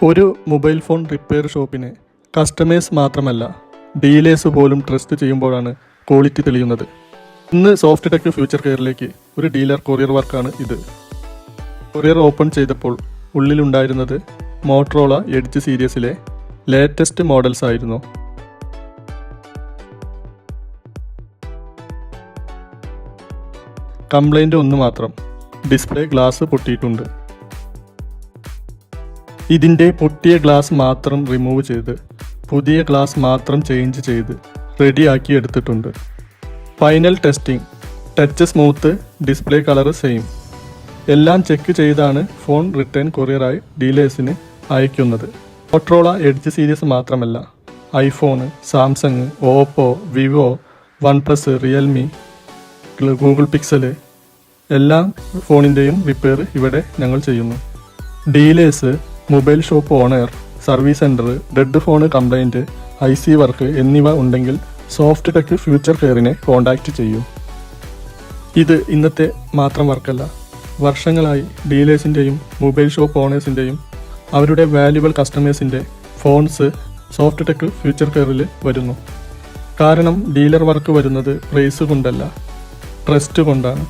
ഒരു mobile phone repair ഷോപ്പിനെ customers മാത്രമല്ല dealers പോലും ട്രസ്റ്റ് ചെയ്യുമ്പോഴാണ് ക്വാളിറ്റി തെളിയുന്നത്. ഇന്ന് സോഫ്റ്റ് ടെക് ഫ്യൂച്ചർ കെയറിലേക്ക് ഒരു ഡീലർ കൊറിയർ വർക്കാണ് ഇത്. കൊറിയർ ഓപ്പൺ ചെയ്തപ്പോൾ ഉള്ളിലുണ്ടായിരുന്നത് മോട്ടറോള എഡ്ജ് സീരീസിലെ ലേറ്റസ്റ്റ് മോഡൽസ് ആയിരുന്നു. കംപ്ലൈൻറ്റ് ഒന്ന് മാത്രം, ഡിസ്പ്ലേ ഗ്ലാസ് പൊട്ടിയിട്ടുണ്ട്. ഇതിൻ്റെ പൊട്ടിയ ഗ്ലാസ് മാത്രം റിമൂവ് ചെയ്ത് പുതിയ ഗ്ലാസ് മാത്രം ചേഞ്ച് ചെയ്ത് റെഡിയാക്കി എടുത്തിട്ടുണ്ട്. Final testing, touch smooth, display colour same, എല്ലാം ചെക്ക് ചെയ്താണ് ഫോൺ റിട്ടേൺ കൊറിയറായി ഡീലേഴ്സിന് അയക്കുന്നത്. മോട്ടറോള എഡ്ജ് സീരീസ് മാത്രമല്ല, iPhone, Samsung, Oppo, Vivo, OnePlus, Realme, Google Pixel എല്ലാ ഫോണിൻ്റെയും റിപ്പയർ ഇവിടെ ഞങ്ങൾ ചെയ്യുന്നു. Dealers, mobile shop owner, service centre, dead phone complaint, IC work എന്നിവ ഉണ്ടെങ്കിൽ സോഫ്റ്റ് ടെക് ഫ്യൂച്ചർ കെയറിനെ കോൺടാക്റ്റ് ചെയ്യൂ. ഇത് ഇന്നത്തെ മാത്രം വർക്കല്ല, വർഷങ്ങളായി ഡീലേഴ്സിൻ്റെയും മൊബൈൽ ഷോപ്പ് ഓണേഴ്സിൻ്റെയും അവരുടെ വാല്യുബിൾ കസ്റ്റമേഴ്സിൻ്റെ ഫോൺസ് സോഫ്റ്റ് ടെക് ഫ്യൂച്ചർ കെയറിൽ വരുന്നു. കാരണം ഡീലർ വർക്ക് വരുന്നത് പ്രൈസ് കൊണ്ടല്ല, ട്രസ്റ്റ് കൊണ്ടാണ്.